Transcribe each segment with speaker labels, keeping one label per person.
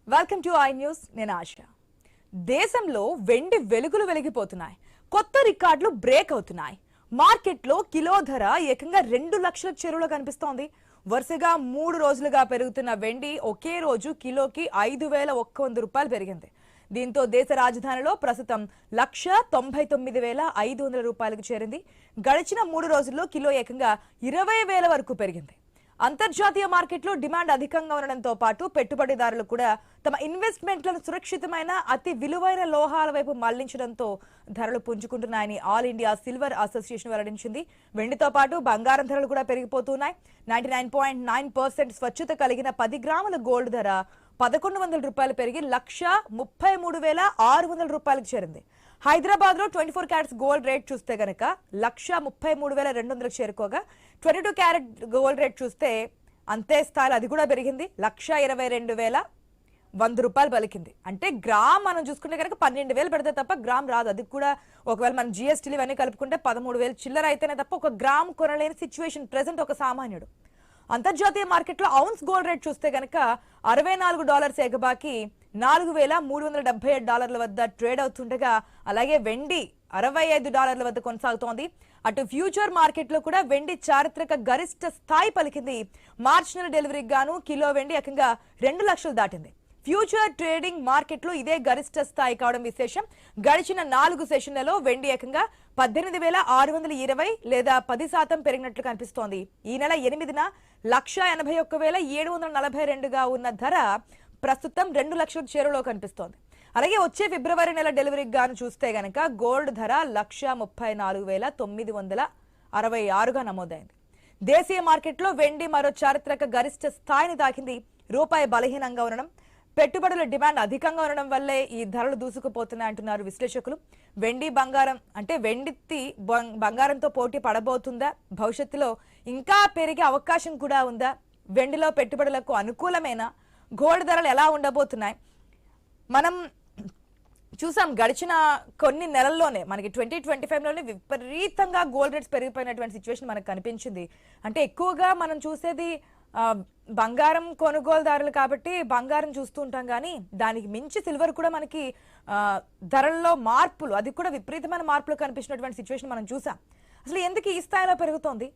Speaker 1: Welcome to I news. నేను ఆశ. దేశంలో వెండి వెలుగులు వెలిగిపోతున్నాయి. కొత్త రికార్డులు బ్రేక్ అవుతున్నాయి. మార్కెట్లో కిలో ధర ఏకంగా 2 లక్షల చెరువులో కనిపిస్తోంది. వరుసగా 3 రోజులుగా పెరుగుతున్న వెండి ఒకే రోజు కిలోకి 5,100 రూపాయలు పెరిగింది. దీంతో దేశ రాజధానిలో ప్రస్తుతం 1,99,500 రూపాయలకు చేరింది. గడిచిన 3 రోజుల్లో కిలో ఏకంగా 20,000 వరకు పెరిగింది. అంతర్జాతీయ మార్కెట్లో డిమాండ్ అధికంగా ఉండడంతో పాటు పెట్టుబడిదారులు కూడా తమ ఇన్వెస్ట్మెంట్లను సురక్షితమైన అతి విలువైన లోహాల వైపు మళ్లించడంతో ధరలు పుంజుకుంటున్నాయని ఆల్ ఇండియా సిల్వర్ అసోసియేషన్ వెల్లడించింది. వెండితో పాటు బంగారం ధరలు కూడా పెరిగిపోతున్నాయి. 99.9% స్వచ్ఛత కలిగిన 10 గ్రాముల గోల్డ్ ధర 1,100 రూపాయలు పెరిగి 1,33,600 రూపాయలకు చేరింది. హైదరాబాద్ లో 24 క్యారెట్స్ గోల్డ్ రేట్ చూస్తే గనక 1,33,200 చేరుకోగా 22 క్యారెట్ గోల్డ్ రేట్ చూస్తే అంతే స్థాయిలో అది కూడా పెరిగింది. 1,22,100 రూపాయలు పలికింది. అంటే గ్రామ్ మనం చూసుకుంటే కనుక 12,000 పెడితే తప్ప గ్రామ్ రాదు. అది కూడా ఒకవేళ మనం జిఎస్టీలు ఇవన్నీ కలుపుకుంటే 13,000 చిల్లర అయితేనే తప్ప ఒక గ్రామ్ కొనలేని సిచ్యువేషన్ ప్రెసెంట్ ఒక సామాన్యుడు. అంతర్జాతీయ మార్కెట్లో ఔన్స్ గోల్డ్ రేట్ చూస్తే గనక $64 ఎగబాకి $4,377 వద్ద ట్రేడ్ అవుతుండగా, అలాగే వెండి $65 వద్ద కొనసాగుతోంది. అటు ఫ్యూచర్ మార్కెట్ లో కూడా వెండి చారిత్రక గరిష్ట స్థాయి పలికింది. మార్చి నెల డెలివరీకి గాను కిలో వెండి ఏకంగా 2 లక్షలు దాటింది. ఫ్యూచర్ ట్రేడింగ్ మార్కెట్ లో ఇదే గరిష్ట స్థాయి కావడం విశేషం. గడిచిన 4 సెషన్లలో వెండి ఏకంగా 18,620 లేదా 10% పెరిగినట్లు కనిపిస్తోంది. ఈ నెల 8న 181,742గా ఉన్న ధర ప్రస్తుతం 2 లక్షల చేరులో కనిపిస్తోంది. అలాగే వచ్చే ఫిబ్రవరి నెల డెలివరీకి గాను చూస్తే గనక గోల్డ్ ధర 134,966గా నమోదైంది. దేశీయ మార్కెట్లో వెండి మరో చారిత్రక గరిష్ట స్థాయిని తాకింది. రూపాయి బలహీనంగా ఉండడం, పెట్టుబడుల డిమాండ్ అధికంగా ఉండడం వల్లే ఈ ధరలు దూసుకుపోతున్నాయంటున్నారు విశ్లేషకులు. వెండి బంగారం అంటే బంగారంతో పోటీ పడబోతుందా? భవిష్యత్తులో ఇంకా పెరిగే అవకాశం కూడా ఉందా? వెండిలో పెట్టుబడులకు అనుకూలమైన గోల్డ్ ధరలు ఎలా ఉండబోతున్నాయి? మనం చూసాం గడిచిన కొన్ని నెలల్లోనే మనకి 2025లోనే విపరీతంగా గోల్డ్ రేట్స్ పెరిగిపోయినటువంటి సిచ్యువేషన్ మనకు కనిపించింది. అంటే ఎక్కువగా మనం చూసేది బంగారం కొనుగోలుదారులు కాబట్టి బంగారం చూస్తూ ఉంటాం, కానీ దానికి మించి సిల్వర్ కూడా మనకి ధరల్లో మార్పులు, అది కూడా విపరీతమైన మార్పులు కనిపించినటువంటి సిచ్యువేషన్ మనం చూసాం. అసలు ఎందుకు ఈ స్థాయిలో పెరుగుతోంది?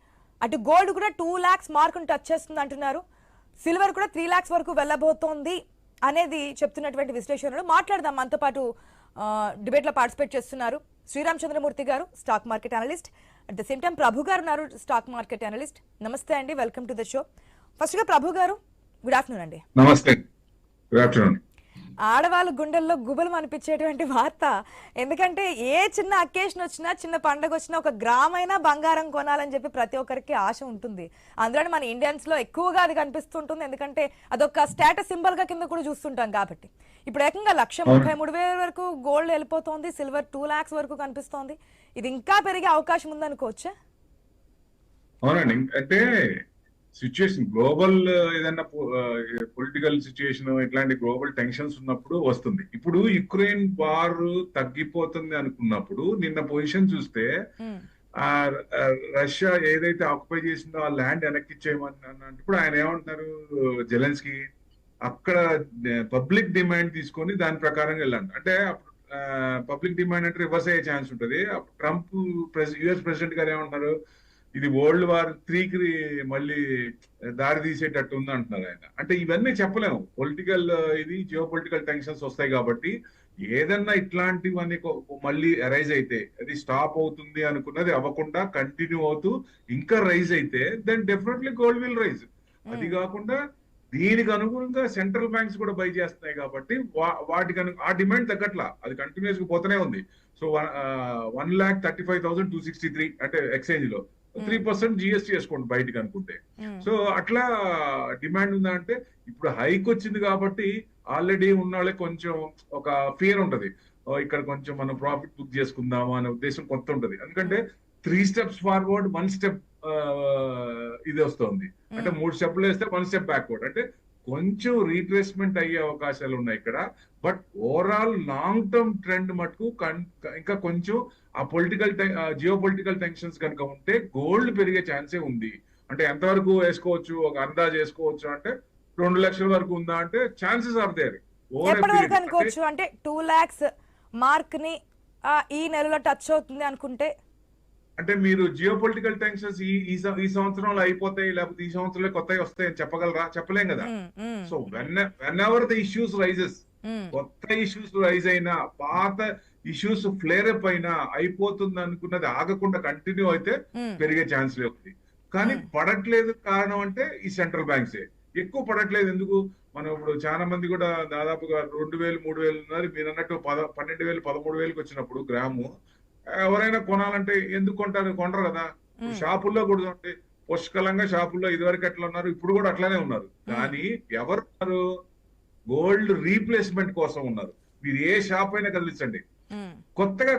Speaker 1: అటు గోల్డ్ కూడా 2 lakhs మార్కును టచ్ చేస్తుంది అంటున్నారు. సిల్వర్ కూడా 3 lakhs వరకు వెళ్ళబోతోంది అనేది చెప్తున్నటువంటి విశ్లేషణలు మాట్లాడదాం. మనతో పాటు డిబేట్లో పార్టిసిపేట్ చేస్తున్నారు శ్రీరామ్ చంద్రమూర్తి గారు, stock market analyst. At the same time Prabhu గారు ఉన్నారు, స్టాక్ మార్కెట్ అనలిస్ట్. నమస్తే అండి, welcome to the show. First గా ప్రభు గారు, గుడ్ ఆఫ్టర్నూన్ అండి.
Speaker 2: నమస్తే, గుడ్ ఆఫ్టర్నూన్.
Speaker 1: ఆడవాళ్ళ గుండెల్లో గుబలు అనిపించేటువంటి వార్త. ఎందుకంటే ఏ చిన్న అకేషన్ వచ్చినా, చిన్న పండుగ వచ్చినా ఒక గ్రామైనా బంగారం కొనాలని చెప్పి ప్రతి ఒక్కరికి ఆశ ఉంటుంది. అందులో మన ఇండియన్స్ లో ఎక్కువగా అది కనిపిస్తుంటుంది. ఎందుకంటే అదొక స్టేటస్ సింబల్ గా కింద కూడా చూస్తుంటాం కాబట్టి. ఇప్పుడు ఏకంగా 1,33,000 వరకు గోల్డ్ వెళ్ళిపోతుంది, సిల్వర్ 2 lakhs వరకు కనిపిస్తోంది. ఇది ఇంకా పెరిగే అవకాశం ఉందనుకోవచ్చా?
Speaker 2: అవునండి, అంటే సిచ్యుయేషన్ గ్లోబల్ ఏదైనా పొలిటికల్ సిచ్యుయేషన్ ఇట్లాంటి గ్లోబల్ టెన్షన్స్ ఉన్నప్పుడు వస్తుంది. ఇప్పుడు యుక్రెయిన్ వార్ తగ్గిపోతుంది అనుకున్నప్పుడు నిన్న పొజిషన్ చూస్తే రష్యా ఏదైతే ఆక్యుపై చేసిందో ఆ ల్యాండ్ వెనక్కిచ్చేయమని అన్నప్పుడు ఆయన ఏమంటున్నారు, జెలెన్స్కీ అక్కడ పబ్లిక్ డిమాండ్ తీసుకొని దాని ప్రకారం వెళ్ళండి. అంటే పబ్లిక్ డిమాండ్ అంటే రివర్స్ అయ్యే ఛాన్స్ ఉంటుంది. ట్రంప్ యుఎస్ ప్రెసిడెంట్ గారు ఏమంటున్నారు, ఇది వరల్డ్ వార్ 3కి మళ్ళీ దారి తీసేటట్టు ఉంది అంటున్నారు ఆయన. అంటే ఇవన్నీ చెప్పలేము, పొలిటికల్ ఇది జియో పొలిటికల్ టెన్షన్స్ వస్తాయి కాబట్టి ఏదన్నా ఇట్లాంటివన్నీ మళ్ళీ రైజ్ అయితే అది స్టాప్ అవుతుంది అనుకున్నది అవ్వకుండా కంటిన్యూ అవుతూ ఇంకా రైజ్ అయితే then definitely gold will rise. అది కాకుండా దీనికి అనుగుణంగా సెంట్రల్ బ్యాంక్స్ కూడా బై చేస్తున్నాయి కాబట్టి వాటికి ఆ డిమాండ్ తగ్గట్లా అది కంటిన్యూస్ గా పోతూనే ఉంది. సో 1,35,263 అంటే ఎక్స్చేంజ్ లో 3% జిఎస్టీ వేసుకోండి బయటకు అనుకుంటే. సో అట్లా డిమాండ్ ఉందా అంటే ఇప్పుడు హైక్ వచ్చింది కాబట్టి ఆల్రెడీ ఉన్న వాళ్ళకి కొంచెం ఒక ఫియర్ ఉంటది, ఇక్కడ కొంచెం మనం ప్రాఫిట్ బుక్ చేసుకుందాము అనే ఉద్దేశం కొంత ఉంటది. ఎందుకంటే 3 steps ఫార్వర్డ్ 1 step ఇది వస్తుంది. అంటే 3 స్టెప్లు వేస్తే 1 step బ్యాక్వర్డ్. అంటే కొంచెం రీట్రేస్మెంట్ అయ్యే అవకాశాలు ఉన్నాయి ఇక్కడ. But overall long term trend మటుకు ఇంకా కొంచెం ఆ పొలిటికల్ జియో పొలిటికల్ టెన్షన్స్ కనుక ఉంటే గోల్డ్ పెరిగే ఛాన్సే ఉంది. అంటే ఎంతవరకు వేసుకోవచ్చు, ఒక అందాజు వేసుకోవచ్చు అంటే 2 లక్షల వరకు ఉందా అంటే ఛాన్సెస్ ఆర్ దేర్. ఓవర్
Speaker 1: ఎప్పటి వరకు
Speaker 2: పీరియడ్ అంటే
Speaker 1: అనుకోవచ్చు? అంటే 2 lakhs మార్క్ ని ఈ నెలలో టచ్ అవుతుంది అనుకుంటే?
Speaker 2: అంటే మీరు జియో పొలిటికల్ టెన్షన్స్ ఈ సంవత్సరంలో అయిపోతాయి, లేకపోతే ఈ సంవత్సరంలో కొత్తవి వస్తాయని చెప్పగలరా? చెప్పలేం కదా.
Speaker 1: Um, um,
Speaker 2: so whenever the issues rises,
Speaker 1: um,
Speaker 2: కొత్త ఇష్యూస్ రైజ్ అయినా, పాత ఇష్యూస్ ఫ్లేర్ అప్ అయినా, అయిపోతుంది అనుకున్నది ఆగకుండా కంటిన్యూ అయితే
Speaker 1: ఉమ్,
Speaker 2: పెరిగే ఛాన్స్ ఉంది. కానీ
Speaker 1: ఉమ్,
Speaker 2: పడట్లేదు కారణం అంటే ఈ సెంట్రల్ బ్యాంక్సే ఎక్కువ పడట్లేదు. ఎందుకు? మనం ఇప్పుడు చాలా మంది కూడా దాదాపుగా 2000 3000 ఉన్నారు. మీరు అన్నట్టు 12,000 13,000కి వచ్చినప్పుడు గ్రాము ఎవరైనా కొనాలంటే ఎందుకు కొంటారు? కొనరు కదా. ఇప్పుడు
Speaker 1: ఉమ్,
Speaker 2: షాపుల్లో కూడా చూడండి, పుష్కలంగా షాపుల్లో ఇదివరకు ఎట్లా ఉన్నారు, ఇప్పుడు కూడా అట్లానే ఉన్నారు.
Speaker 1: ఉమ్,
Speaker 2: కానీ ఎవరు ఉన్నారు? గోల్డ్ రీప్లేస్మెంట్ కోసం ఉన్నారు. మీరు ఏ షాప్ అయినా కదిలించండి,
Speaker 1: ఉమ్,
Speaker 2: కొత్తగా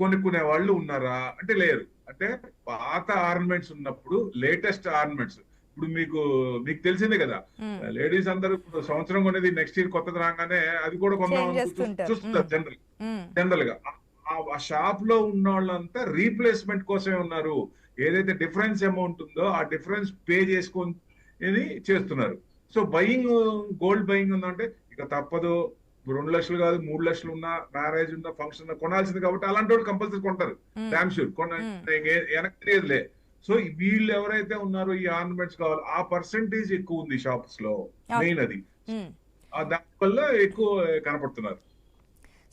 Speaker 2: కొనుక్కునే వాళ్ళు ఉన్నారా అంటే లేరు. అంటే పాత ఆర్నమెంట్స్ ఉన్నప్పుడు లేటెస్ట్ ఆర్నమెంట్స్, ఇప్పుడు మీకు తెలిసిందే కదా,
Speaker 1: ఉమ్.
Speaker 2: లేడీస్ అందరూ ఇప్పుడు సంవత్సరం కొనేది నెక్స్ట్ ఇయర్ కొత్తది రాగానే అది కూడా కొందాం
Speaker 1: చేంజ్ చేస్తుంటారు.
Speaker 2: చూస్తుంటారు జనరల్ గా. ఆ షాప్ లో ఉన్న వాళ్ళంతా రీప్లేస్మెంట్ కోసమే ఉన్నారు. ఏదైతే డిఫరెన్స్ అమౌంట్ ఉందో ఆ డిఫరెన్స్ పే చేసుకొని చేస్తున్నారు. సో బయింగ్, గోల్డ్ బయింగ్ ఉందంటే ఇక తప్పదు. 2 లక్షలు కాదు 3 లక్షలు ఉన్నా, మ్యారేజ్ ఉన్నా, ఫంక్షన్ ఉన్నా కొనాల్సింది కాబట్టి అలాంటి వాళ్ళు కంపల్సరీ కొంటారు. డామ్ షూర్ వెనక్కి తెలియదులే. సో వీళ్ళు ఎవరైతే ఉన్నారో ఈ ఆర్నమెంట్స్ కావాలి, ఆ పర్సంటేజ్ ఎక్కువ ఉంది షాప్స్ లో. మెయిన్ అది, దానివల్ల ఎక్కువ కనపడుతున్నారు.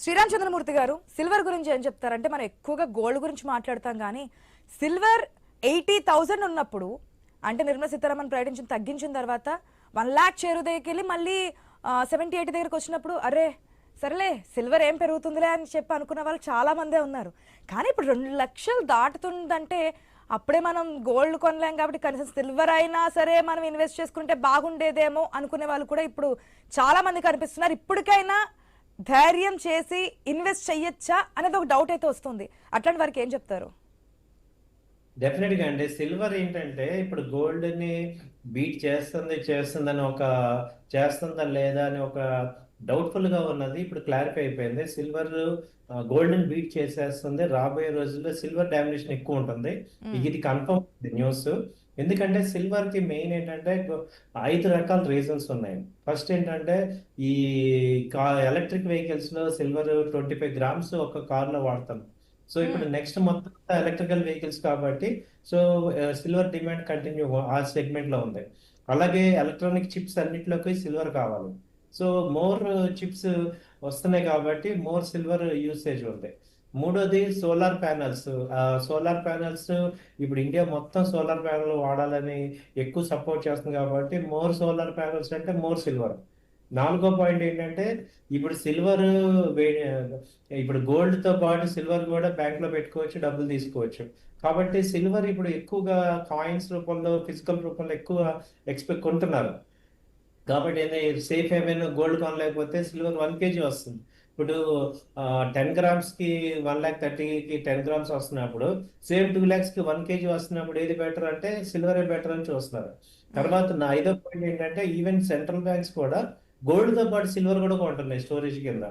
Speaker 1: శ్రీరామ్ చంద్రమూర్తి గారు, సిల్వర్ గురించి ఏం చెప్తారంటే, మనం ఎక్కువగా గోల్డ్ గురించి మాట్లాడతాం కానీ సిల్వర్ 80,000 ఉన్నప్పుడు, అంటే నిర్మలా సీతారామన్ ప్రకటించిన తగ్గించిన తర్వాత 1 lakh చేరు దగ్గరికి వెళ్ళి మళ్ళీ 70-80 దగ్గరికి వచ్చినప్పుడు అరే సరేలే సిల్వర్ ఏం పెరుగుతుందిలే అని చెప్పి అనుకున్న వాళ్ళు చాలా మందే ఉన్నారు. కానీ ఇప్పుడు 2 లక్షలు దాటుతుందంటే అప్పుడే మనం గోల్డ్ కొనలేం కాబట్టి కనీసం సిల్వర్ అయినా సరే మనం ఇన్వెస్ట్ చేసుకుంటే బాగుండేదేమో అనుకునే వాళ్ళు కూడా ఇప్పుడు చాలా మంది కనిపిస్తున్నారు. ఇప్పటికైనా ధైర్యం చేసి ఇన్వెస్ట్ చెయ్యొచ్చా అనేది ఒక డౌట్ అయితే వస్తుంది. అట్లాంటి వారికి ఏం చెప్తారు?
Speaker 3: డెఫినెట్ గా అండి. సిల్వర్ ఏంటంటే ఇప్పుడు గోల్డ్ ని బీట్ చేస్తుందని చేస్తుందా లేదా అని ఒక డౌట్ఫుల్ గా ఉన్నది ఇప్పుడు క్లారిఫై అయిపోయింది. సిల్వర్ గోల్డ్ ని బీట్ చేసేస్తుంది. రాబోయే రోజుల్లో సిల్వర్ డామినేషన్ ఎక్కువ ఉంటుంది. ఇది కన్ఫర్మ్ న్యూస్. ఎందుకంటే సిల్వర్ కి మెయిన్ ఏంటంటే 5 రకాల రీజన్స్ ఉన్నాయి. ఫస్ట్ ఏంటంటే ఈ ఎలక్ట్రిక్ వెహికల్స్ లో సిల్వర్ 25 గ్రామ్స్ ఒక కార్ లో వాడతాం. సో ఇప్పుడు నెక్స్ట్ మొత్తం ఎలక్ట్రికల్ వెహికల్స్ కాబట్టి సో సిల్వర్ డిమాండ్ కంటిన్యూ ఆ సెగ్మెంట్ లో ఉంది. అలాగే ఎలక్ట్రానిక్ చిప్స్ అన్నిటిలోకి సిల్వర్ కావాలి. సో మోర్ చిప్స్ వస్తున్నాయి కాబట్టి మోర్ సిల్వర్ యూసేజ్ ఉంది. మూడోది సోలార్ ప్యానల్స్. సోలార్ ప్యానల్స్ ఇప్పుడు ఇండియా మొత్తం సోలార్ ప్యానల్ వాడాలని ఎక్కువ సపోర్ట్ చేస్తుంది కాబట్టి మోర్ సోలార్ ప్యానల్స్ అంటే మోర్ సిల్వర్. నాలుగో పాయింట్ ఏంటంటే ఇప్పుడు సిల్వర్ ఇప్పుడు గోల్డ్ తో పాటు సిల్వర్ కూడా బ్యాంక్ లో పెట్టుకోవచ్చు, డబ్బులు తీసుకోవచ్చు. కాబట్టి సిల్వర్ ఇప్పుడు ఎక్కువగా కాయిన్స్ రూపంలో, ఫిజికల్ రూపంలో ఎక్కువ ఎక్స్పెక్ట్ కొంటున్నారు. కాబట్టి సేఫ్ హెవెన్ గోల్డ్ కొనలేకపోతే సిల్వర్ 1 kg వస్తుంది. ఇప్పుడు 10 గ్రామ్స్ కి 1,30,000కి 10 గ్రామ్స్ వస్తున్నప్పుడు సేమ్ 2 lakhs కి 1 kg వస్తున్నప్పుడు ఏది బెటర్ అంటే సిల్వరే బెటర్ అని చూస్తున్నారు. తర్వాత నా ఐదో పాయింట్ ఏంటంటే ఈవెన్ సెంట్రల్ బ్యాంక్స్ కూడా గోల్డ్ తో పాటు సిల్వర్ కూడా కొంటున్నాయి స్టోరేజ్ కింద.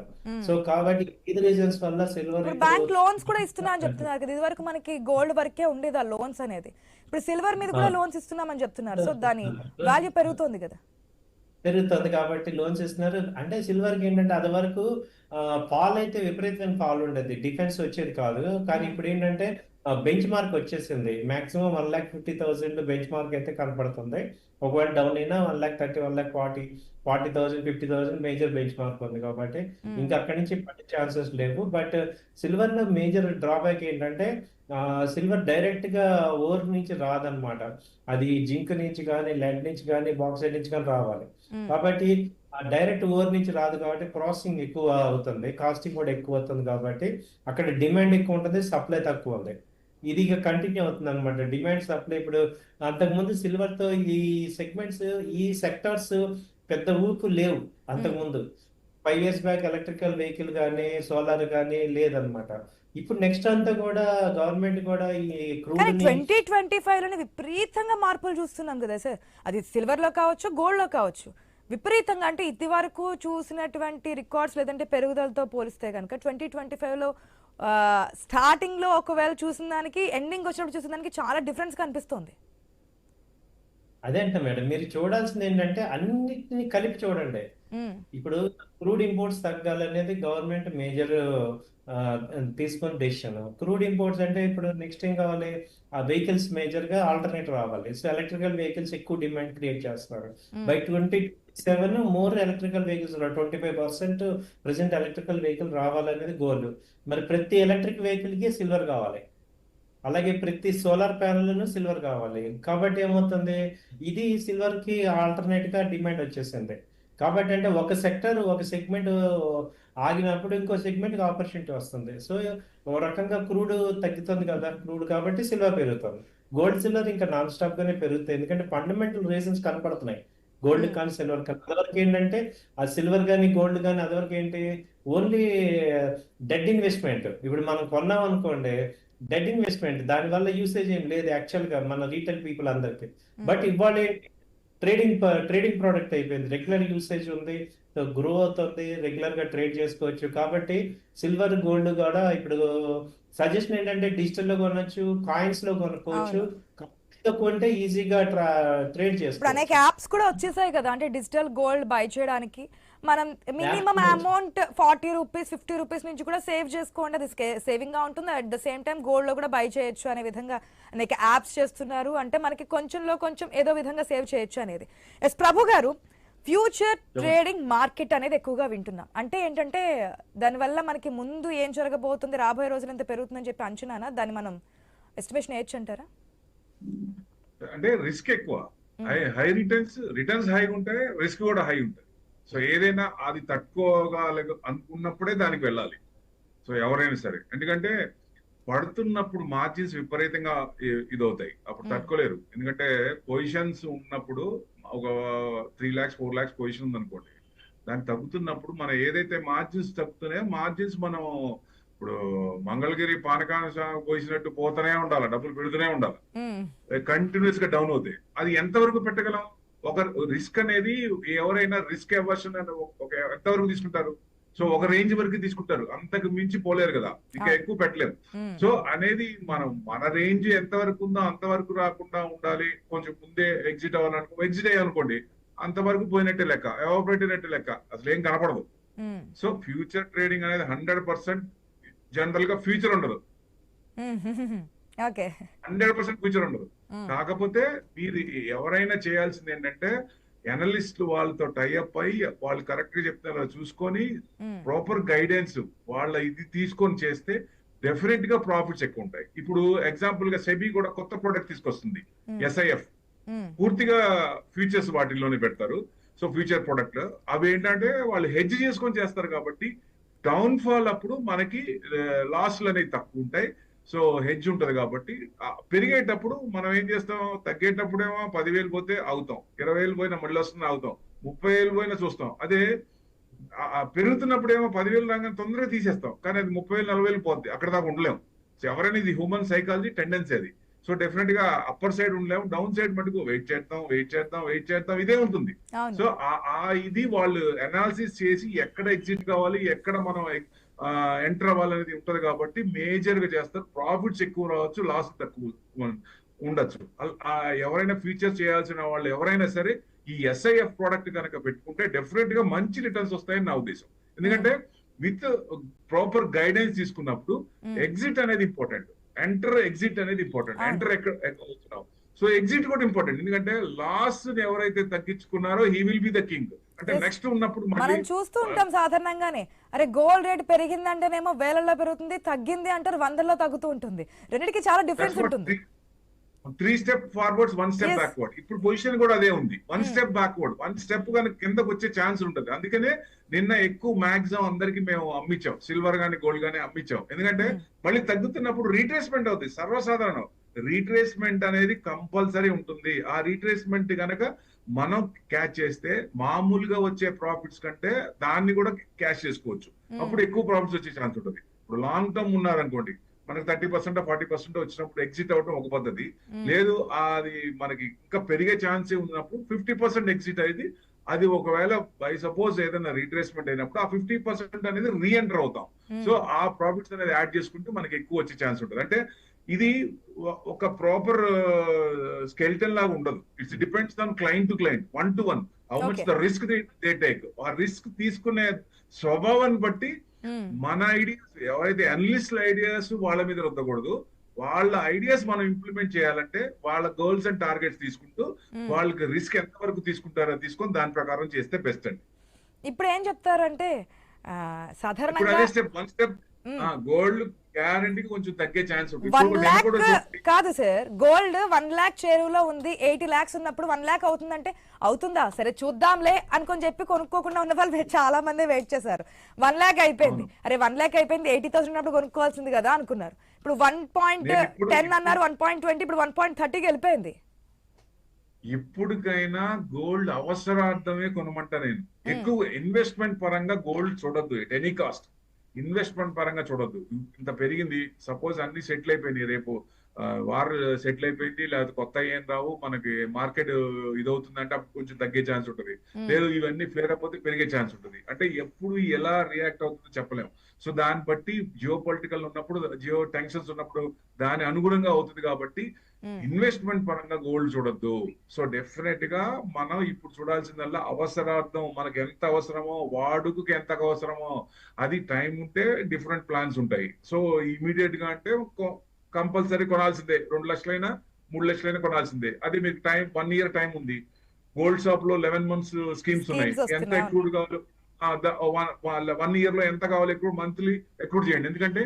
Speaker 3: సో కాబట్టి ఇది రీజన్స్ వల్ల సిల్వర్
Speaker 1: బ్యాంక్ లోన్స్ కూడా ఇస్తున్నా అని చెప్తున్నారు కదా. ఇది వరకు మనకి గోల్డ్ వరకే ఉండేది ఆ లోన్స్ అనేది, ఇప్పుడు సిల్వర్ మీద కూడా లోన్స్ ఇస్తున్నామని చెప్తున్నారు. సో దాని వాల్యూ పెరుగుతుంది కదా.
Speaker 3: పెరుగుతుంది కాబట్టి లోన్స్ ఇస్తున్నారు. అంటే సిల్వర్ కి ఏంటంటే అది వరకు ఫాల్ అయితే విపరీతమైన ఫాల్ ఉండేది, డిఫెన్స్ వచ్చేది కాదు. కానీ ఇప్పుడు ఏంటంటే బెంచ్ మార్క్ వచ్చేసింది. మాక్సిమం 1,50,000 బెంచ్ మార్క్ అయితే కనపడుతుంది. ఒకవేళ డౌన్ అయినా 1,30,000, 1,40,000, 40,000, 50,000 మేజర్ బెంచ్ మార్క్ ఉంది కాబట్టి ఇంకా అక్కడి నుంచి పడే ఛాన్సెస్ లేవు. బట్ సిల్వర్ లో మేజర్ డ్రాబ్యాక్ ఏంటంటే సిల్వర్ డైరెక్ట్ గా ఓర్ నుంచి రాదనమాట. అది జింక్ నుంచి కానీ, లెడ్ నుంచి కానీ, బాక్సైట్ నుంచి కానీ రావాలి. కాబట్టి డైరెక్ట్ ఓర్ నుంచి రాదు కాబట్టి ప్రాసెసింగ్ ఎక్కువ అవుతుంది, కాస్టింగ్ కూడా ఎక్కువ అవుతుంది. కాబట్టి అక్కడ డిమాండ్ ఎక్కువ ఉంటుంది, సప్లై తక్కువ ఉంది. ఇది ఇక కంటిన్యూ అవుతుంది అనమాట, డిమాండ్ సప్లై. ఇప్పుడు అంతకుముందు సిల్వర్ తో ఈ సెగ్మెంట్స్, ఈ సెక్టార్స్ పెద్ద ఊపు లేవు అంతకుముందు. 5 years బ్యాక్ ఎలక్ట్రికల్ వెహికల్ కానీ, సోలార్ కానీ లేదనమాట. ఇప్పుడు నెక్స్ట్ అంతా కూడా గవర్నమెంట్ కూడా ఈ క్రూడ్
Speaker 1: 2025 లోనే విపరీతంగా మార్పులు చూస్తున్నాం కదా సార్. అది సిల్వర్ లో కావచ్చు, గోల్డ్ లో కావచ్చు, విపరీతంగా. అంటే ఇది వరకు చూసినటువంటి రికార్డ్స్ లేదంటే పెరుగుదలతో పోలిస్తే కనుక 2025 లో స్టార్టింగ్ లో ఒకవేళ చూసిన దానికి, ఎండింగ్ వచ్చినప్పుడు చూసిన దానికి చాలా డిఫరెన్స్ కనిపిస్తుంది.
Speaker 3: అదే అంట మేడం, మీరు చూడాల్సింది ఏంటంటే అన్నిటిని కలిపి చూడండి.
Speaker 1: ఉమ్,
Speaker 3: ఇప్పుడు క్రూడ్ ఇంపోర్ట్స్ తగ్గాలనేది గవర్నమెంట్ మేజర్ తీసుకున్న డెసిషన్. క్రూడ్ ఇంపోర్ట్స్ అంటే ఇప్పుడు నెక్స్ట్ ఏం కావాలి, ఆ వెహికల్స్ మేజర్ గా ఆల్టర్నేట్ రావాలి. సో ఎలక్ట్రికల్ వెహికల్స్ ఎక్కువ డిమాండ్ క్రియేట్ చేస్తున్నారు.
Speaker 1: Um,
Speaker 3: by 2027 more electrical vehicles 25% present electrical vehicle రావాలనేది గోల్. మరి ప్రతి ఎలక్ట్రిక్ వెహికల్ కి సిల్వర్ కావాలి, అలాగే ప్రతి సోలార్ ప్యానెల్ సిల్వర్ కావాలి. కాబట్టి ఏమవుతుంది, ఇది సిల్వర్ కి ఆల్టర్నేట్ గా డిమాండ్ వచ్చేసింది. కాబట్టి అంటే ఒక సెక్టర్ ఒక సెగ్మెంట్ ఆగినప్పుడు ఇంకో సెగ్మెంట్ ఆపర్చునిటీ వస్తుంది. సో ఓ రకంగా క్రూడ్ తగ్గుతుంది కదా, క్రూడ్ కాబట్టి సిల్వర్ పెరుగుతుంది. గోల్డ్ సిల్వర్ ఇంకా నాన్ స్టాప్ గానే పెరుగుతాయి, ఎందుకంటే ఫండమెంటల్ రీజన్స్ కనపడుతున్నాయి. గోల్డ్
Speaker 1: ఉమ్,
Speaker 3: కానీ సిల్వర్ కానీ అదివరకు ఏంటంటే ఆ సిల్వర్ కానీ గోల్డ్ కానీ అదివరకు ఏంటి, ఓన్లీ డెడ్ ఇన్వెస్ట్మెంట్. ఇప్పుడు మనం కొన్నాం అనుకోండి, డెడ్ ఇన్వెస్ట్మెంట్, దానివల్ల యూసేజ్ ఏం లేదు యాక్చువల్ గా మన రీటైల్ పీపుల్ అందరికి. బట్
Speaker 1: ఉమ్,
Speaker 3: ఇవాళ ట్రేడింగ్ ప్రోడక్ట్ అయిపోయింది, రెగ్యులర్ యూసేజ్ ఉంది, గ్రో అవుతుంది, రెగ్యులర్ గా ట్రేడ్ చేసుకోవచ్చు. కాబట్టి సిల్వర్ గోల్డ్ కూడా ఇప్పుడు సజెషన్ ఏంటంటే డిజిటల్ లో కొనొచ్చు, కాయిన్స్ లో కొనుక్కోవచ్చు.
Speaker 1: అవును.
Speaker 3: కాయిన్స్ కొంటే ఈజీగా ట్రేడ్
Speaker 1: ఇప్పుడు అనేక
Speaker 3: చేసుకోవచ్చు.
Speaker 1: యాప్స్ కూడా వచ్చేసాయి కదా, అంటే డిజిటల్ గోల్డ్ బై చేయడానికి మనం మినిమం అమౌంట్ 40 రూపీస్ 50 రూపీస్ నుంచి కూడా సేవ్ చేసుకోండి, అది సేవింగ్ గా ఉంటుంది. At the same time gold లో కూడా బై చేయొచ్చు అనే విధంగా అనేక యాప్స్ చేస్తున్నారు. అంటే మనకి కొంచెంలో కొంచెం ఏదో విధంగా సేవ్ చేయొచ్చు అనేది. ఎస్ ప్రభు గారు, ఫ్యూచర్ ట్రేడింగ్ మార్కెట్ అనేది ఎక్కువగా వింటున్నాం. అంటే ఏంటంటే దానివల్ల మనకి ముందు ఏం జరగబోతుంది, రాబోయే రోజులు ఎంత పెరుగుతుందని చెప్పి అంచనానా, దాన్ని మనం ఎస్టిమేషన్ వేయచ్చు అంటారా?
Speaker 2: అంటే రిస్క్ ఎక్కువ. హై రిటర్న్స్ హై ఉంటాయి, రిస్క్ కూడా హై ఉంటాయి. సో ఏదైనా అది తట్టుకోగల అనుకున్నప్పుడే దానికి వెళ్ళాలి. సో ఎవరైనా సరే, ఎందుకంటే పడుతున్నప్పుడు మార్జిన్స్ విపరీతంగా ఇదవుతాయి, అప్పుడు తట్టుకోలేరు. ఎందుకంటే పొజిషన్స్ ఉన్నప్పుడు ఒక 3 lakhs 4 lakhs పొజిషన్ ఉందనుకోండి, దాన్ని తగ్గుతున్నప్పుడు మనం ఏదైతే మార్జిన్స్ తగ్గుతున్నాయో మార్జిన్స్ మనం ఇప్పుడు మంగళగిరి పానకాన పోసినట్టు పోతూనే ఉండాలి, డబ్బులు పెడుతూనే ఉండాలి, కంటిన్యూస్ గా డౌన్ అవుతాయి. అది ఎంతవరకు పెట్టగలం? ఒక రిస్క్ అనేది ఎవరైనా రిస్క్ అవర్షన్ అని ఒక ఎంతవరకు తీసుకుంటారు? సో ఒక రేంజ్ వరకు తీసుకుంటారు, అంతకు మించి పోలేరు కదా, ఇంకా ఎక్కువ పెట్టలేరు. సో అనేది మన రేంజ్ ఎంతవరకు ఉందో అంతవరకు రాకుండా ఉండాలి. కొంచెం ముందే ఎగ్జిట్ అవ్వాలనుకో, ఎగ్జిట్ అయ్యాలనుకోండి అంతవరకు పోయినట్టే లెక్క, ఎవాపరేట్ అయినట్టే లెక్క, అసలు ఏం కనపడదు. సో ఫ్యూచర్ ట్రేడింగ్ అనేది 100% జనరల్ గా ఫ్యూచర్ ఉండదు, 100% ఫ్యూచర్ ఉండదు. కాకపోతే మీరు ఎవరైనా చేయాల్సింది ఏంటంటే అనలిస్ట్ వాళ్ళతో టైఅప్ అయ్యి వాళ్ళు కరెక్ట్ గా చెప్తారో చూసుకొని ప్రాపర్ గైడెన్స్ వాళ్ళ ఇది తీసుకొని చేస్తే డెఫినెట్ గా ప్రాఫిట్స్ ఎక్కువ ఉంటాయి. ఇప్పుడు ఎగ్జాంపుల్ గా సెబీ కూడా కొత్త ప్రోడక్ట్ తీసుకొస్తుంది, SIF. పూర్తిగా ఫ్యూచర్స్ వాటిల్లోనే పెడతారు. సో ఫ్యూచర్ ప్రొడక్ట్ అవి ఏంటంటే వాళ్ళు హెడ్జ్ చేసుకొని చేస్తారు కాబట్టి డౌన్ ఫాల్ అప్పుడు మనకి లాస్లు అనేవి తక్కువ ఉంటాయి. సో హెడ్జ్ ఉంటది కాబట్టి పెరిగేటప్పుడు మనం ఏం చేస్తాం, తగ్గేటప్పుడేమో 10,000 పోతే అవుతాం, 20,000 పోయినా మళ్ళీ వస్తుంది అవుతాం, 30,000 పోయినా చూస్తాం. అదే పెరుగుతున్నప్పుడు ఏమో 10,000 రాగానే తొందరగా తీసేస్తాం, కానీ అది 30,000 40,000 పోద్ది, అక్కడ దాకా ఉండలేము. సో ఎవరైనా ఇది హ్యూమన్ సైకాలజీ టెండెన్సీ అది. సో డెఫినెట్ గా అప్పర్ సైడ్ ఉండలేము, డౌన్ సైడ్ మటుకు వెయిట్ చేద్దాం ఇదే ఉంటుంది. సో ఇది వాళ్ళు అనాలిసిస్ చేసి ఎక్కడ ఎగ్జిట్ కావాలి, ఎక్కడ మనం ఎంటర్ అవ్వాలనేది ఉంటది కాబట్టి మేజర్ గా చేస్తారు. ప్రాఫిట్స్ ఎక్కువ రావచ్చు, లాస్ తక్కువ ఉండొచ్చు. ఎవరైనా ఫ్యూచర్ చేయాల్సిన వాళ్ళు ఎవరైనా సరే ఈ SIF ప్రోడక్ట్ కనుక పెట్టుకుంటే డెఫినెట్ గా మంచి రిటర్న్స్ వస్తాయని నా ఉద్దేశం. ఎందుకంటే విత్ ప్రాపర్ గైడెన్స్ తీసుకున్నప్పుడు ఎగ్జిట్ అనేది ఇంపార్టెంట్, ఎగ్జిట్ అనేది ఇంపార్టెంట్. ఎంటర్ ఎక్కడ వచ్చినావు, సో ఎగ్జిట్ కూడా ఇంపార్టెంట్. ఎందుకంటే లాస్ ఎవరైతే తగ్గించుకున్నారో he will be the king. అంటే నెక్స్ట్ ఉన్నప్పుడు
Speaker 1: మనం చూస్తూ ఉంటాం సాధారణంగానే, అరే గోల్డ్ రేట్ పెరిగింది అంటేనేమో వేలల్లో పెరుగుతుంది, తగ్గింది అంటారు 100లో తగ్గుతూ ఉంటుంది. రెండింటికి చాలా డిఫరెన్స్ ఉంటుంది.
Speaker 2: 3 స్టెప్ ఫార్వర్డ్స్ 1 స్టెప్ బ్యాక్వర్డ్. ఇప్పుడు పొజిషన్ కూడా అదే ఉంది, 1 స్టెప్ బ్యాక్వర్డ్, 1 స్టెప్ కనుక కిందకు వచ్చే ఛాన్స్ ఉంటుంది. అందుకనే నిన్న ఎక్కువ మాక్సిమం అందరికి మేము అమ్మించాం, సిల్వర్ గానీ గోల్డ్ గానీ అమ్మించాం. ఎందుకంటే మళ్ళీ తగ్గుతున్నప్పుడు రీట్రేస్మెంట్ అవుతుంది, సర్వసాధారణం. రీట్రేస్మెంట్ అనేది కంపల్సరీ ఉంటుంది. ఆ రీట్రేస్మెంట్ కనుక మనం క్యాచ్ చేస్తే మామూలుగా వచ్చే ప్రాఫిట్స్ కంటే దాన్ని కూడా క్యాష్ చేసుకోవచ్చు, అప్పుడు ఎక్కువ ప్రాఫిట్స్ వచ్చే ఛాన్స్ ఉంటుంది. ఇప్పుడు లాంగ్ టర్మ్ ఉన్నారనుకోండి, మనకి 30% 40% వచ్చినప్పుడు ఎగ్జిట్ అవడం ఒక పద్ధతి. లేదు అది మనకి ఇంకా పెరిగే ఛాన్స్ ఉన్నప్పుడు 50% ఎగ్జిట్ అయింది. అది ఒకవేళ బై సపోజ్ ఏదైనా రీట్రేస్మెంట్ అయినప్పుడు ఆ 50% అనేది రీఎంటర్ అవుతాం. సో ఆ ప్రాఫిట్స్ అనేది యాడ్ చేసుకుంటే మనకి ఎక్కువ వచ్చే ఛాన్స్ ఉంటుంది. అంటే ఇది ఒక ప్రాపర్ స్కెల్టన్ లాగా ఉండదు. It's depends on client to client, 1 to 1 how much the risk they take. ఆ రిస్క్ తీసుకునే స్వభావాన్ని బట్టి మన ఐడియాస్, ఎవరైతే అనలిస్ట్ ఐడియాస్ వాళ్ళ మీద రుద్దకూడదు. వాళ్ళ ఐడియాస్ మనం ఇంప్లిమెంట్ చేయాలంటే వాళ్ళ గోల్స్ అండ్ టార్గెట్స్ తీసుకుంటూ వాళ్ళకి రిస్క్ ఎంత వరకు తీసుకుంటారో తీసుకొని దాని ప్రకారం చేస్తే బెస్ట్ అండి.
Speaker 1: ఇప్పుడు ఏం చెప్తారంటే
Speaker 2: ఇప్పుడు
Speaker 1: సాధారణంగా
Speaker 2: అదే స్టెప్, 1 స్టెప్ గోల్డ్ గ్యారంటీ కొంచెం తగ్గే ఛాన్స్ ఉంది.
Speaker 1: 1 lakh కాదు సార్, గోల్డ్ 1 lakh చేరువలో ఉంది, 80 lakhs ఉన్నప్పుడు 1 lakh అవుతుందంటే అవుతుందా, సరే చూద్దాంలే అనుకొని చెప్పి కొనుక్కోకుండా ఉన్న వాళ్ళు చాలా మంది వెయిట్ చేశారు. 1 lakh అయిపోయింది, అరే 1 lakh అయిపోయింది, 80,000 ఉన్నప్పుడు కొనుక్కోవాల్సింది కదా అనుకున్నారు. ఇప్పుడు 1.10 అన్నారు, 1.20, ఇప్పుడు 1.30కి వెళ్ళిపోయింది.
Speaker 2: ఎప్పటికైనా గోల్డ్ అవసరార్థమే కొనమంటా నేను. ఎక్కువ ఇన్వెస్ట్మెంట్ పరంగా గోల్డ్ చూడొద్దు ఎట్ ఎనీ కాస్ట్. ఇన్వెస్ట్మెంట్ పరంగా చూడొద్దు. ఇంత పెరిగింది, సపోజ్ అన్ని సెటిల్ అయిపోయింది, రేపు వార్ సెటిల్ అయిపోయింది, లేకపోతే కొత్త ఏం రావు, మనకి మార్కెట్ ఇదవుతుందంటే అప్పుడు కొంచెం తగ్గే ఛాన్స్ ఉంటుంది. లేదు ఇవన్నీ ఫ్లేర్ అయిపోతే పెరిగే ఛాన్స్ ఉంటుంది. అంటే ఎప్పుడు ఎలా రియాక్ట్ అవుతుందో చెప్పలేము. సో దాన్ని బట్టి జియో పొలిటికల్ ఉన్నప్పుడు, జియో టెన్షన్స్ ఉన్నప్పుడు దాని అనుగుణంగా అవుతుంది. కాబట్టి ఇన్వెస్ట్మెంట్ పరంగా గోల్డ్ చూడొద్దు. సో డెఫినెట్ గా మనం ఇప్పుడు చూడాల్సిందల్లా అవసరార్థం, మనకి ఎంత అవసరమో, వాడుకకి ఎంత అవసరమో, అది టైం ఉంటే డిఫరెంట్ ప్లాన్స్ ఉంటాయి. సో ఇమీడియట్ గా అంటే కంపల్సరీ కొనాల్సిందే, 2 లక్షలైనా 3 లక్షలైనా కొనాల్సిందే. అది మీకు టైం 1 year టైం ఉంది. గోల్డ్ షాప్ లో 11 months స్కీమ్స్ ఉన్నాయి. ఎంత ఎక్కువ కావాలో 1 year లో ఎంత కావాలో ఎక్కువ మంత్లీ ఎక్కువ చేయండి. ఎందుకంటే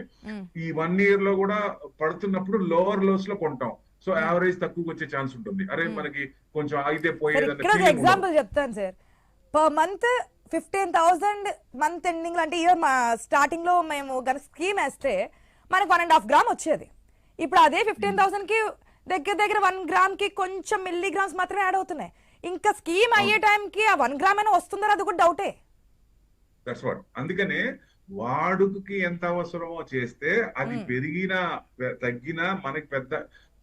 Speaker 2: ఈ 1 year లో కూడా పడుతున్నప్పుడు లోవర్ లోస్ లో కొంటాం. సో యావరేజ్ తక్కువ వచ్చే ఛాన్స్ ఉంటుంది. అరే మనకి కొంచెం ఆగితే పోయేది.
Speaker 1: ఎగ్జాంపుల్ చెప్తాను sir, per month 15,000 month ending అంటే ఇయర్ స్టార్టింగ్ లో మేము స్కీమ్ వేస్తే మనకు 1.5 grams వచ్చేది. ఇప్పుడు అదే 15,000 కి దగ్గర 1 gram కి కొంచెం మిల్లీగ్రామ్స్ మాత్రమే యాడ్ అవుతున్నాయి. ఇంకా స్కీమ్ అయ్యే టైంకి ఆ 1 gram అయినా వస్తుందో అది కూడా డౌటే.
Speaker 2: That's what. అందుకనే వాడుకకి ఎంత అవసరమో చేస్తే అది పెరిగినా తగ్గినా మనకి పెద్ద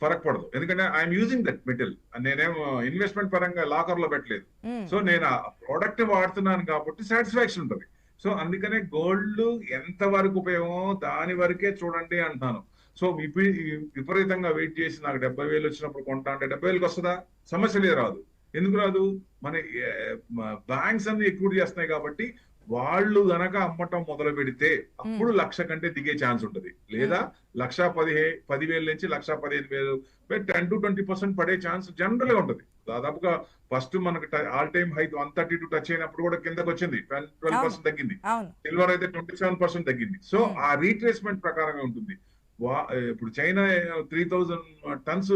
Speaker 2: ఫరక్ పడదు. ఎందుకంటే ఐఎమ్ యూజింగ్ దట్ మెటల్, నేనేమో ఇన్వెస్ట్మెంట్ పరంగా లాకర్ లో పెట్టలేదు. సో నేను ఆ ప్రోడక్ట్ వాడుతున్నాను కాబట్టి సాటిస్ఫాక్షన్ ఉంటుంది. సో అందుకనే గోల్డ్ ఎంత వరకు ఉపయోగమో దాని వరకే చూడండి అంటున్నాను. సో విపరీతంగా వెయిట్ చేసి నాకు 70,000 వచ్చినప్పుడు కొంటా అంటే 70,000కి వస్తుందా? సమస్య రాదు. ఎందుకు రాదు? మన బ్యాంక్స్ అన్ని ఎక్కువ చేస్తున్నాయి కాబట్టి వాళ్ళు గనక అమ్మటం మొదలు పెడితే అప్పుడు 1,00,000 కంటే దిగే ఛాన్స్ ఉంటుంది. లేదా 1,10,000 నుంచి 1,15,000 10 to 20% పడే ఛాన్స్ జనరల్ గా ఉంటుంది. దాదాపుగా ఫస్ట్ మనకు ఆల్ టైమ్ హై 132 టచ్ అయినప్పుడు కూడా కిందకి వచ్చింది, 12% తగ్గింది. సిల్వర్ అయితే 27% తగ్గింది. సో ఆ రీట్రేస్మెంట్ ప్రకారంగా ఉంటుంది. ఇప్పుడు చైనా 3,000 tons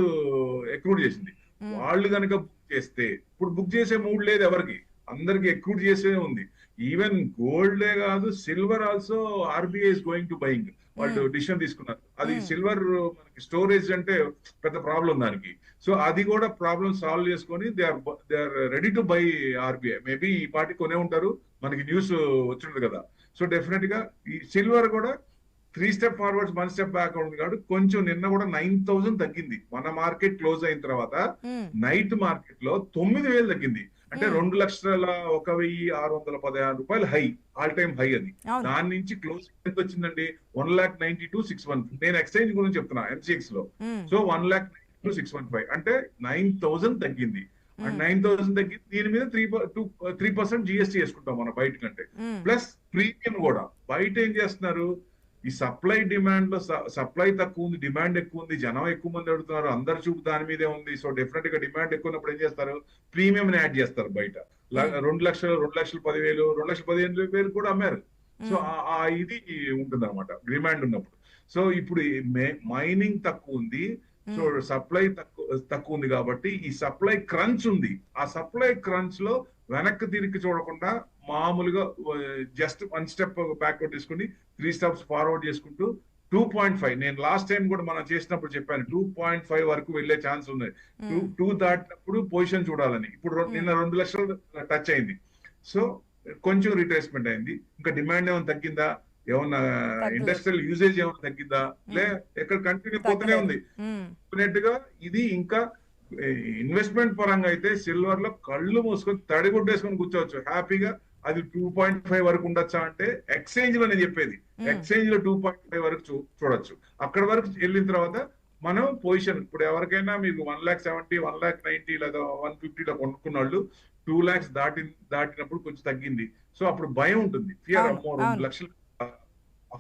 Speaker 2: ఎక్రూడ్ చేసింది. వాళ్ళు కనుక బుక్ చేస్తే, ఇప్పుడు బుక్ చేసే మూడ్ లేదు ఎవరికి, అందరికి ఎక్రూడ్ చేసే ఉంది. ఈవెన్ గోల్డే కాదు, silver also RBI is going to buying. వాళ్ళు డిసిషన్ తీసుకున్నారు. అది సిల్వర్ మనకి స్టోరేజ్ అంటే పెద్ద ప్రాబ్లం దానికి. సో అది కూడా ప్రాబ్లం సాల్వ్ చేసుకొని they are ready to buy RBI. Maybe ఈ పార్టీ కొనే ఉంటారు, మనకి న్యూస్ వచ్చింది కదా. సో డెఫినెట్ గా ఈ సిల్వర్ కూడా 3 steps ఫార్వర్డ్ 1 step బ్యాక్ ఉంది కాబట్టి కొంచెం నిన్న కూడా 9,000 తగ్గింది. మన మార్కెట్ క్లోజ్ అయిన తర్వాత నైట్ మార్కెట్ లో 9,000 తగ్గింది. అంటే 2,01,616 రూపాయలు హై, ఆల్ టైమ్ హై అది. దాని నుంచి క్లోజ్ ఎంత వచ్చిందండి? 1,92,615. నేను ఎక్స్చేంజ్ గురించి చెప్తున్నా, MCX లో. సో 1,92,615 అంటే 9,000 తగ్గింది. 9,000 తగ్గింది. దీని మీద 3% GST వేసుకుంటాం మనం బయట కంటే. ప్లస్ ప్రీమియం కూడా. బయట ఏం చేస్తున్నారు, ఈ సప్లై డిమాండ్ లో సప్లై తక్కువ ఉంది, డిమాండ్ ఎక్కువ ఉంది, జనం ఎక్కువ మంది అడుగుతున్నారు, అందరు చూపు దాని మీదే ఉంది. సో డెఫినెట్ గా డిమాండ్ ఎక్కువ ఉన్నప్పుడు ఏం చేస్తారు, ప్రీమియం ని యాడ్ చేస్తారు. బయట 2,00,000, 2,10,000, 2,15,000 కూడా అమ్మారు. సో ఆ ఇది ఉంటుంది అనమాట డిమాండ్ ఉన్నప్పుడు. సో ఇప్పుడు మైనింగ్ తక్కువ ఉంది, సో సప్లై తక్కువ ఉంది కాబట్టి ఈ సప్లై క్రంచ్ ఉంది. ఆ సప్లై క్రంచ్ లో వెనక్కి తిరిగి చూడకుండా మామూలుగా జస్ట్ 1 step బ్యాక్వర్డ్ తీసుకుని 3 steps ఫార్వర్డ్ చేసుకుంటూ 2.5, నేను లాస్ట్ టైం కూడా మనం చేసినప్పుడు చెప్పాను 2.5 వరకు వెళ్లే ఛాన్స్ ఉంది. 2 దాటినప్పుడు పొజిషన్ చూడాలని. ఇప్పుడు నిన్న 2 లక్షలు టచ్ అయింది. సో కొంచెం రిట్రేస్మెంట్ అయింది. ఇంకా డిమాండ్ ఏమైనా తగ్గిందా, ఏమన్నా ఇండస్ట్రియల్ యూసేజ్ ఏమైనా తగ్గిందా, లే ఎక్కడ కంటిన్యూ పోతూనే ఉంది. డెఫినెట్ గా ఇది ఇంకా ఇన్వెస్ట్మెంట్ పరంగా అయితే సిల్వర్ లో కళ్ళు మూసుకొని తడిగుడ్డేసుకొని కూర్చోవచ్చు హ్యాపీగా. అది 2.5 వరకు ఉండొచ్చా అంటే ఎక్స్చేంజ్ లో నేను చెప్పేది, ఎక్స్చేంజ్ లో 2.5 వరకు చూడొచ్చు. అక్కడ వరకు వెళ్ళిన తర్వాత మనం పొజిషన్ ఇప్పుడు ఎవరికైనా మీకు 1,70,000 1,90,000 లేదా 150 కొనుక్కున్న వాళ్ళు 2 lakhs దాటినప్పుడు కొంచెం తగ్గింది. సో అప్పుడు భయం ఉంటుంది, ఫియర్,
Speaker 1: అవును
Speaker 2: అమ్మో
Speaker 1: అవును
Speaker 2: 2 లక్షలు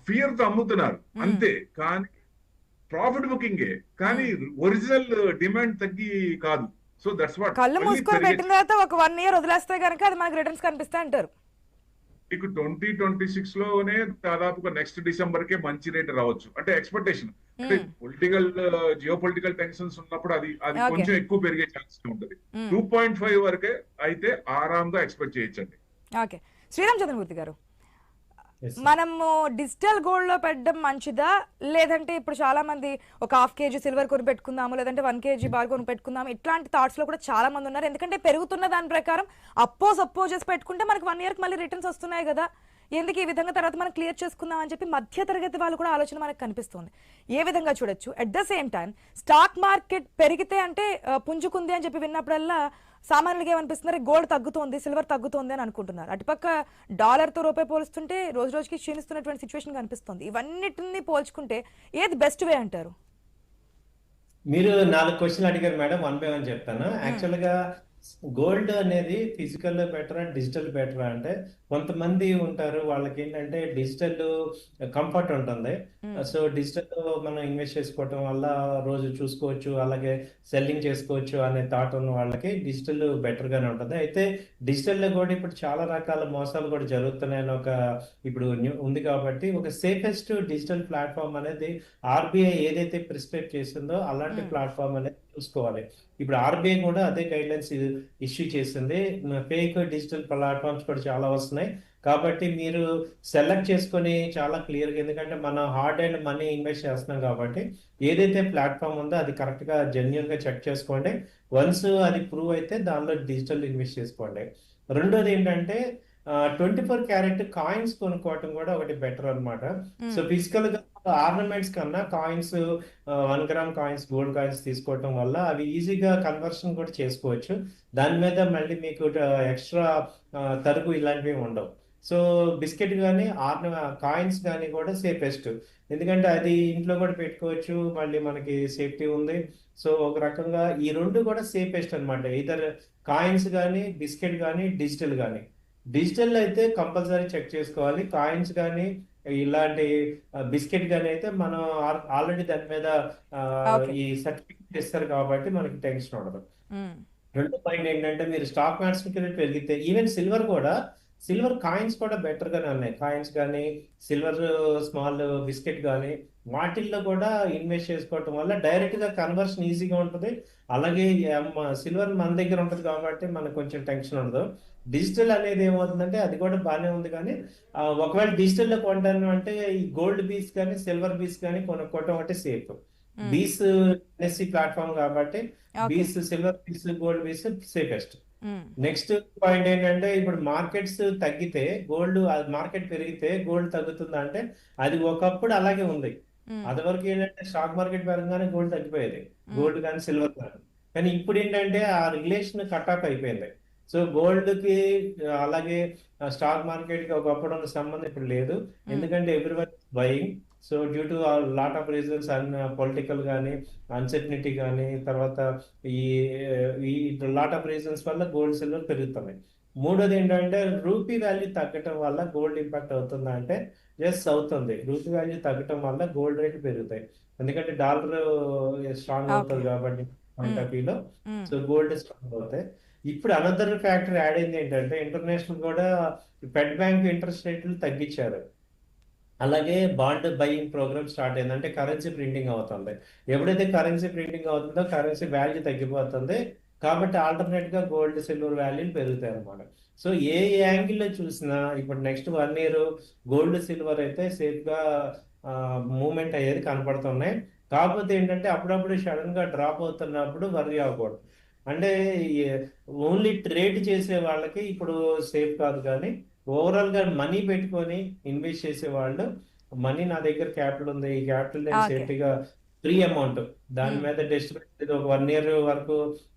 Speaker 2: ఫియర్ తో అమ్ముతున్నారు
Speaker 1: ఉమ్,
Speaker 2: అంతే. కానీ ప్రాఫిట్ బుకింగే, కానీ
Speaker 1: ఉమ్.
Speaker 2: ఒరిజినల్ డిమాండ్ తగ్గి కాదు. సో దట్స్ వాట్
Speaker 1: కళ్ళు
Speaker 2: మళ్ళీ
Speaker 1: మూసుకొని
Speaker 2: పెరిగే.
Speaker 1: పెట్టిన తర్వాత ఒక 1 year వదిలేస్తే కనుక అది మనకి రిటర్న్స్ కనిపిస్తాయి అంటారు.
Speaker 2: మీకు 2026 లోనే దాదాపుగా నెక్స్ట్ డిసెంబర్ కే మంచి రేట్ రావచ్చు అంటే ఎక్స్పెక్టేషన్. అంటే
Speaker 1: ఉమ్,
Speaker 2: పొలిటికల్ జియో పొలిటికల్ టెన్షన్స్ ఉన్నప్పుడు అది
Speaker 1: ఓకే
Speaker 2: కొంచెం ఎక్కువ పెరిగే ఛాన్స్ ఉంటుంది.
Speaker 1: ఉమ్,
Speaker 2: 2.5 వరకే అయితే ఆరాంగా ఎక్స్పెక్ట్ చేయొచ్చండి.
Speaker 1: ఓకే. శ్రీరామ్ చంద్రమూర్తి గారు,
Speaker 3: ఎస్ సార్.
Speaker 1: మనము డిజిటల్ గోల్డ్ లో పెట్టడం మంచిదా, లేదంటే ఇప్పుడు చాలా మంది ఒక 1/2 kg సిల్వర్ కొని పెట్టుకుందాము, లేదంటే 1 kg బార్ కొని పెట్టుకుందాము, ఇట్లాంటి థాట్స్ లో కూడా చాలా మంది ఉన్నారు. ఎందుకంటే పెరుగుతున్న దాని ప్రకారం అప్పో చేసి పెట్టుకుంటే మనకి 1 year కి మళ్ళీ రిటర్న్స్ వస్తున్నాయి కదా, ఎందుకు ఈ విధంగా తర్వాత మనం క్లియర్ చేసుకుందాం అని చెప్పి మధ్య తరగతి వాళ్ళు కూడా ఆలోచన మనకు కనిపిస్తుంది. ఏ విధంగా చూడొచ్చు? At the same time stock market పెరిగితే అంటే పుంజుకుంది అని చెప్పి విన్నప్పుడల్లా సామాన్యులకి ఏమనిపిస్తుంది, గోల్డ్ తగ్గుతోంది, సిల్వర్ తగ్గుతోంది అని అనుకుంటున్నారు. అటుపక్క డాలర్తో రూపాయి పోలుస్తుంటే రోజు రోజుకి క్షీణిస్తున్నటువంటి సిచ్యువేషన్ కనిపిస్తుంది. ఇవన్నిటిని పోల్చుకుంటే ఏది బెస్ట్ వే అంటారు?
Speaker 3: మీరు 4 క్వశ్చన్లు అడిగారు మేడం, 1 by 1 చెప్తాను. యాక్చువల్ గా గోల్డ్ అనేది ఫిజికల్ బెటరా డిజిటల్ బెటరా అంటే, కొంతమంది ఉంటారు వాళ్ళకి ఏంటంటే డిజిటల్ కంఫర్ట్ ఉంటుంది. సో డిజిటల్ మనం ఇన్వెస్ట్ చేసుకోవటం వల్ల రోజు చూసుకోవచ్చు, అలాగే సెల్లింగ్ చేసుకోవచ్చు అనే థాట్ ఉన్న వాళ్ళకి డిజిటల్ బెటర్ గానే ఉంటుంది. అయితే డిజిటల్ లో కూడా ఇప్పుడు చాలా రకాల మోసాలు కూడా జరుగుతున్నాయని ఇప్పుడు ఉంది కాబట్టి ఒక సేఫెస్ట్ డిజిటల్ ప్లాట్ఫామ్ అనేది ఆర్బీఐ ఏదైతే ప్రిస్క్రైబ్ చేసిందో అలాంటి ప్లాట్ఫామ్ అనేది చూసుకోవాలి. ఇప్పుడు ఆర్బీఐ కూడా అదే గైడ్ లైన్స్ ఇష్యూ చేసింది. ఫేక్ డిజిటల్ ప్లాట్ఫామ్స్ కూడా చాలా వస్తున్నాయి కాబట్టి మీరు సెలెక్ట్ చేసుకొని చాలా క్లియర్గా, ఎందుకంటే మనం హార్డ్ అండ్ మనీ ఇన్వెస్ట్ చేస్తున్నాం కాబట్టి ఏదైతే ప్లాట్ఫామ్ ఉందో అది కరెక్ట్గా జెన్యున్ గా చెక్ చేసుకోండి. వన్స్ అది ప్రూవ్ అయితే దానిలో డిజిటల్ ఇన్వెస్ట్ చేసుకోండి. రెండోది ఏంటంటే 24 క్యారెట్ కాయిన్స్ కొనుక్కోవటం కూడా ఒకటి బెటర్ అనమాట. సో ఫిజికల్ గా ఆర్నమెంట్స్ కన్నా coins, 1 gram coins, gold coins తీసుకోవటం వల్ల అవి ఈజీగా కన్వర్షన్ కూడా చేసుకోవచ్చు. దాని మీద మళ్ళీ మీకు ఎక్స్ట్రా తరుగు ఇలాంటివి ఉండవు. సో బిస్కెట్ కానీ కాయిన్స్ కానీ కూడా సేఫెస్ట్, ఎందుకంటే అది ఇంట్లో కూడా పెట్టుకోవచ్చు, మళ్ళీ మనకి సేఫ్టీ ఉంది. సో ఒక రకంగా ఈ రెండు కూడా సేఫెస్ట్ అనమాట. ఇదర్ కాయిన్స్ కానీ, బిస్కెట్ కానీ, డిజిటల్ కానీ. డిజిటల్ అయితే కంపల్సరీ చెక్ చేసుకోవాలి. కాయిన్స్ కానీ ఇలాంటి బిస్కెట్ కానీ అయితే మనం ఆల్రెడీ దాని మీద
Speaker 1: ఓకే
Speaker 3: ఈ సర్టిఫికేట్ ఇస్తారు కాబట్టి మనకి టెన్షన్ ఉండదు.
Speaker 1: ఉమ్,
Speaker 3: రెండో పాయింట్ ఏంటంటే మీరు స్టాక్ మార్కెట్ పెరిగితే ఈవెన్ సిల్వర్ కూడా, సిల్వర్ కాయిన్స్ కూడా బెటర్ గానే ఉన్నాయి. కాయిన్స్ కానీ, సిల్వర్ స్మాల్ బిస్కెట్ కానీ వాటిల్లో కూడా ఇన్వెస్ట్ చేసుకోవటం వల్ల డైరెక్ట్ గా కన్వర్షన్ ఈజీగా ఉంటుంది. అలాగే సిల్వర్ మన దగ్గర ఉంటుంది కాబట్టి మనకు కొంచెం టెన్షన్ ఉండదు. డిజిటల్ అనేది ఏమవుతుందంటే అది కూడా బాగానే ఉంది, కానీ ఒకవేళ డిజిటల్ లో కొంటాను అంటే ఈ గోల్డ్ బీస్ కానీ సిల్వర్ బీస్ కానీ కొనుక్కోవటం అంటే సేఫ్.
Speaker 1: ఉమ్,
Speaker 3: బీస్ ఎన్ఎస్సి ప్లాట్ఫామ్ కాబట్టి
Speaker 1: ఓకే
Speaker 3: బీస్, సిల్వర్ బీస్, గోల్డ్ బీస్ సేఫెస్ట్.
Speaker 1: ఉమ్,
Speaker 3: నెక్స్ట్ పాయింట్ ఏంటంటే ఇప్పుడు మార్కెట్స్ తగ్గితే గోల్డ్, మార్కెట్ పెరిగితే గోల్డ్ తగ్గుతుందా అంటే అది ఒకప్పుడు అలాగే ఉంది.
Speaker 1: ఉమ్,
Speaker 3: అదివరకు ఏంటంటే స్టాక్ మార్కెట్ పెరగగానే గోల్డ్ తగ్గిపోయేది,
Speaker 1: ఉమ్,
Speaker 3: గోల్డ్ కానీ సిల్వర్ కానీ. కానీ ఇప్పుడు ఏంటంటే ఆ రిలేషన్ కట్ ఆఫ్ అయిపోయింది. సో గోల్డ్ కి అలాగే స్టాక్ మార్కెట్ కి ఒకప్పుడు ఉన్న సంబంధం ఇప్పుడు లేదు,
Speaker 1: ఉమ్,
Speaker 3: ఎందుకంటే everyone buying. So due to lot of reasons, political కానీ, అన్సర్టనిటీ కానీ, తర్వాత ఈ ఈ లాట్ ఆఫ్ రీజన్స్ వల్ల గోల్డ్ సిల్వర్ పెరుగుతున్నాయి. మూడోది ఏంటంటే రూపీ వాల్యూ తగ్గటం వల్ల గోల్డ్ ఇంపాక్ట్ అవుతుందా అంటే ఎస్ అవుతుంది. రూపీ వాల్యూ తగ్గటం వల్ల గోల్డ్ రేట్ పెరుగుతాయి, ఎందుకంటే డాలర్ స్ట్రాంగ్
Speaker 1: ఓకే
Speaker 3: అవుతుంది కాబట్టి పాయింట్
Speaker 1: ఉమ్,
Speaker 3: ఆఫ్ వ్యూలో.
Speaker 1: ఉమ్,
Speaker 3: సో గోల్డ్ స్ట్రాంగ్ అవుతాయి. ఇప్పుడు అనదర్ ఫ్యాక్టర్ యాడ్ అయింది ఏంటంటే ఇంటర్నేషనల్ కూడా ఫెడ్ బ్యాంక్ ఇంట్రెస్ట్ రేట్లు తగ్గించారు. అలాగే బాండ్ బయింగ్ ప్రోగ్రామ్ స్టార్ట్ అయింది. అంటే కరెన్సీ ప్రింటింగ్ అవుతుంది. ఎప్పుడైతే కరెన్సీ ప్రింటింగ్ అవుతుందో కరెన్సీ వాల్యూ తగ్గిపోతుంది కాబట్టి ఆల్టర్నేట్ గా గోల్డ్ సిల్వర్ వాల్యూలు పెరుగుతాయి అనమాట. సో ఏ యాంగిల్లో చూసినా ఇప్పుడు నెక్స్ట్ 1 year గోల్డ్ సిల్వర్ అయితే సేఫ్ గా మూవ్మెంట్ అయ్యేది కనపడుతున్నాయి. కాకపోతే ఏంటంటే అప్పుడప్పుడు సడన్ గా డ్రాప్ అవుతున్నప్పుడు వర్రీ అవ్వకూడదు. అంటే ఓన్లీ ట్రేడ్ చేసే వాళ్ళకి ఇప్పుడు సేఫ్ కాదు, కానీ ఓవరాల్ గా మనీ పెట్టుకొని ఇన్వెస్ట్ చేసే వాళ్ళు, మనీ నా దగ్గర క్యాపిటల్ ఉంది, ఈ క్యాపిటల్ నేను
Speaker 1: ఓకే
Speaker 3: సేఫ్టీగా ఫ్రీ అమౌంట్, దాని
Speaker 1: ఉమ్,
Speaker 3: మీద డిస్టర్బెన్స్ లేదు, ఒక 1 year వరకు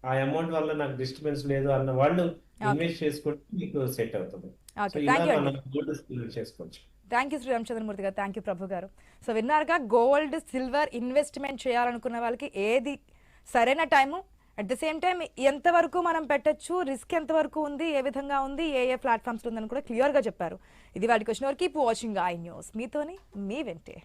Speaker 3: ఆ అమౌంట్ వల్ల నాకు డిస్టర్బెన్స్ లేదు అన్న వాళ్ళు
Speaker 1: ఓకే
Speaker 3: ఇన్వెస్ట్ చేసుకుంటే మీకు సెట్ అవుతుంది. సో
Speaker 1: ఓకే
Speaker 3: ఇలా
Speaker 1: థ్యాంక్ యూ
Speaker 3: మనం
Speaker 1: అండి.
Speaker 3: గోల్డ్ చేసుకోవచ్చు.
Speaker 1: థ్యాంక్ యూ శ్రీరామచంద్రమూర్తి గారు, థ్యాంక్ యూ ప్రభు గారు. సో విన్నారుగా, గోల్డ్ సిల్వర్ ఇన్వెస్ట్మెంట్ చేయాలనుకున్న వాళ్ళకి ఏది సరైన time, at the same time ఎంతవరకు మనం పెట్టచ్చు, రిస్క్ ఎంతవరకు ఉంది, ఏ విధంగా ఉంది, ఏ ప్లాట్ఫామ్స్ ఉందని కూడా క్లియర్గా చెప్పారు. ఇది వాటికి వచ్చిన వరకు కీప్ వాచింగ్ ఐ న్యూస్. మీతోని మీ వెంటే.